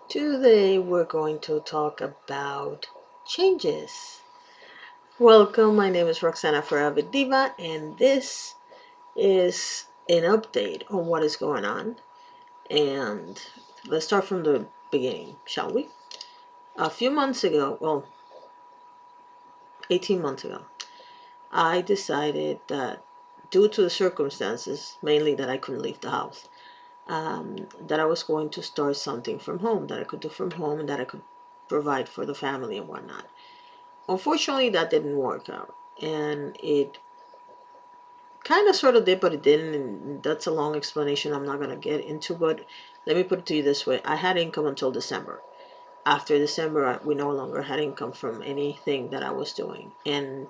Today we're going to talk about changes. Welcome, my name is Roxana Forever Diva, and this is an update on what is going on. And let's start from the beginning, shall we? A few months ago, well, 18 months ago, I decided that due to the circumstances, mainly that I couldn't leave the house, that I was going to start something from home, that I could do from home and that I could provide for the family and whatnot. Unfortunately, that didn't work out, and it kind of sort of did, but it didn't, and that's a long explanation I'm not going to get into. But let me put it to you this way: I had income until December. After December, we no longer had income from anything that I was doing, and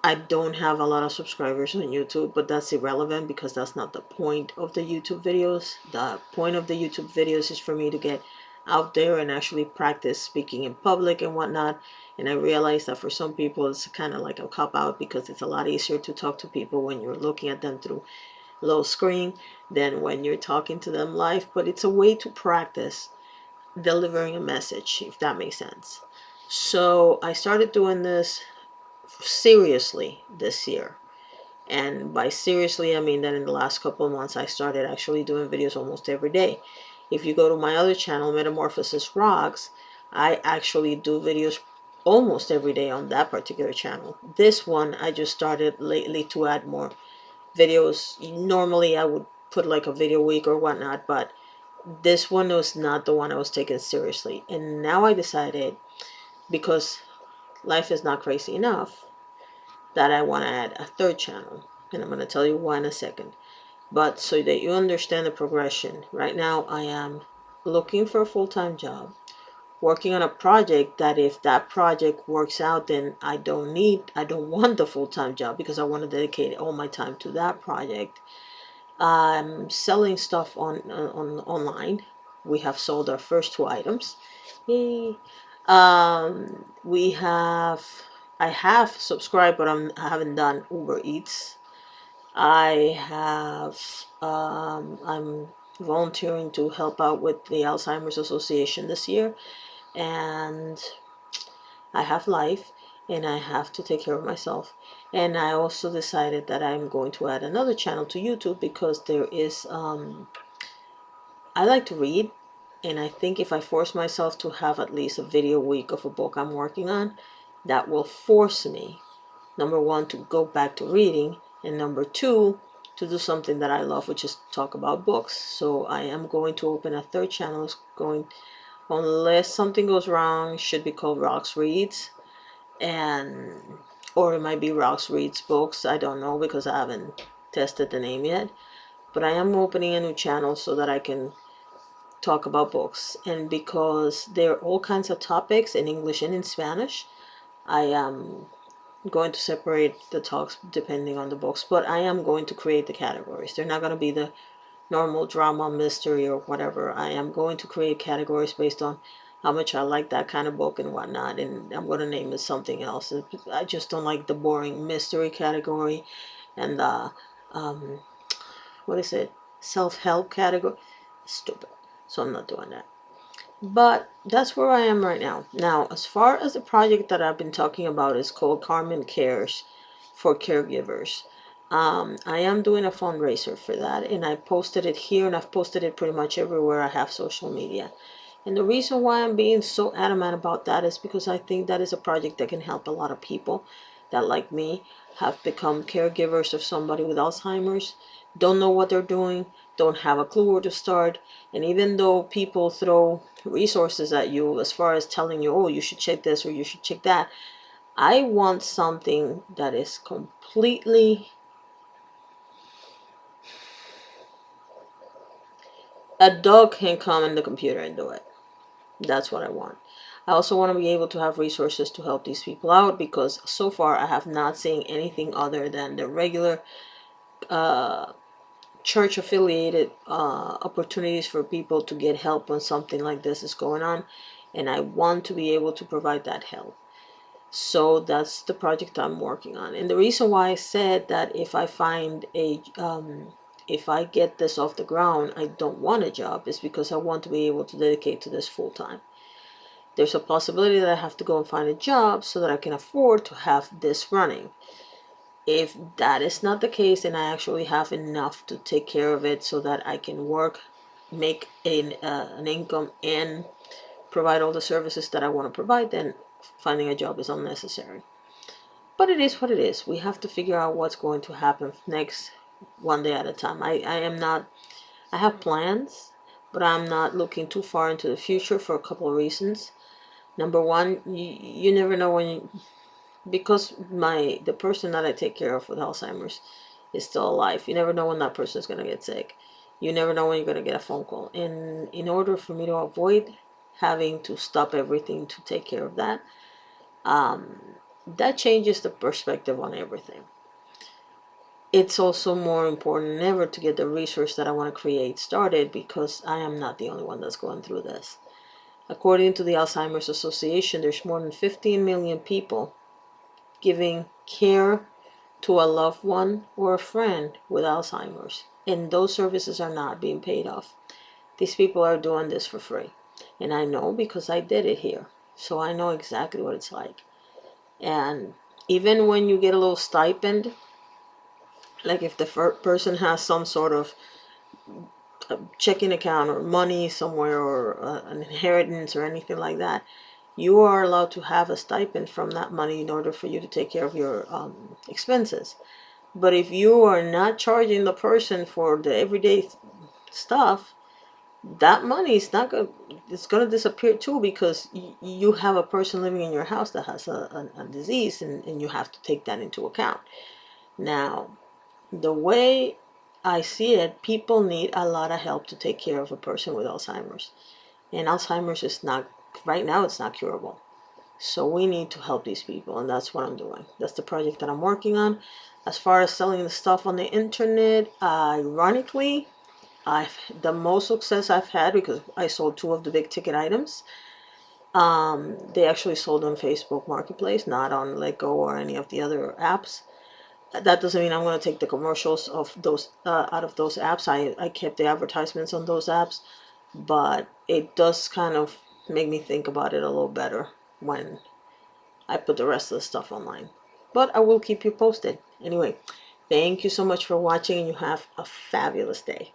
I don't have a lot of subscribers on YouTube, but that's irrelevant because that's not the point of the YouTube videos. The point of the YouTube videos is for me to get out there and actually practice speaking in public and whatnot. And I realize that for some people it's kind of like a cop out because it's a lot easier to talk to people when you're looking at them through low screen than when you're talking to them live. But it's a way to practice delivering a message, if that makes sense. So I started doing this seriously this year. And by seriously, I mean that in the last couple of months, I started actually doing videos almost every day. If you go to my other channel, Metamorphosis Rocks, I actually do videos almost every day on that particular channel. This one, I just started lately to add more videos. Normally, I would put like a video a week or whatnot, but this one was not the one I was taking seriously. And now I decided, because life is not crazy enough, that I want to add a third channel. And I'm going to tell you why in a second. But so that you understand the progression, right now I am looking for a full-time job, working on a project that if that project works out, then I don't want the full-time job because I want to dedicate all my time to that project. I'm selling stuff on online. We have sold our first 2 items. Yay. We have I have subscribed, but I haven't done Uber Eats. I'm volunteering to help out with the Alzheimer's Association this year, and I have life, and I have to take care of myself. And I also decided that I'm going to add another channel to YouTube because there is I like to read, and I think if I force myself to have at least a video a week of a book I'm working on, that will force me, number one, to go back to reading, and number two, to do something that I love, which is talk about books. So I am going to open a third channel. It's going, unless something goes wrong, it should be called Rox Reads, and or it might be Rox Reads Books. I don't know because I haven't tested the name yet. But I am opening a new channel so that I can talk about books, and because there are all kinds of topics in English and in Spanish, I am going to separate the talks depending on the books, but I am going to create the categories. They're not going to be the normal drama, mystery, or whatever. I am going to create categories based on how much I like that kind of book and whatnot, and I'm going to name it something else. I just don't like the boring mystery category and the um, what is it, self-help category. Stupid. So I'm not doing that. But that's where I am right now. Now, as far as the project that I've been talking about is called Carmen Cares for Caregivers. I am doing a fundraiser for that, and I posted it here, and I've posted it pretty much everywhere I have social media. And the reason why I'm being so adamant about that is because I think that is a project that can help a lot of people that, like me, have become caregivers of somebody with Alzheimer's, don't know what they're doing, don't have a clue where to start. And even though people throw resources at you as far as telling you, oh, you should check this or you should check that, I want something that is completely, a dog can come in the computer and do it. That's what I want. I also want to be able to have resources to help these people out because so far I have not seen anything other than the regular uh, church affiliated opportunities for people to get help when something like this is going on, and I want to be able to provide that help. So that's the project I'm working on. And the reason why I said that if I find a if I get this off the ground, I don't want a job. It's because I want to be able to dedicate to this full time. There's a possibility that I have to go and find a job so that I can afford to have this running. If that is not the case, and I actually have enough to take care of it so that I can work, make an income, and provide all the services that I want to provide, then finding a job is unnecessary. But it is what it is. We have to figure out what's going to happen next, one day at a time. I have plans, but I'm not looking too far into the future for a couple of reasons. Number one, you never know when you, because the person that I take care of with Alzheimer's is still alive. You never know when that person is going to get sick. You never know when you're going to get a phone call. And in order for me to avoid having to stop everything to take care of that, that changes the perspective on everything. It's also more important than ever to get the research that I want to create started, because I am not the only one that's going through this. According to the Alzheimer's Association, there's more than 15 million people giving care to a loved one or a friend with Alzheimer's, and those services are not being paid off. These people are doing this for free, and I know because I did it here, so I know exactly what it's like. And even when you get a little stipend, like if the person has some sort of checking account or money somewhere, or an inheritance or anything like that, you are allowed to have a stipend from that money in order for you to take care of your expenses. But if you are not charging the person for the everyday stuff, that money is not going, it's going to disappear too, because you have a person living in your house that has a disease, and you have to take that into account. Now, the way I see it, people need a lot of help to take care of a person with Alzheimer's. And Alzheimer's is not, right now, it's not curable. So we need to help these people, and that's what I'm doing. That's the project that I'm working on. As far as selling the stuff on the internet, ironically, the most success I've had, because I sold 2 of the big ticket items. They actually sold on Facebook Marketplace, not on Letgo or any of the other apps. That doesn't mean I'm going to take the commercials of those out of those apps. I kept the advertisements on those apps, but it does kind of make me think about it a little better when I put the rest of the stuff online. But I will keep you posted. Anyway, thank you so much for watching, and you have a fabulous day.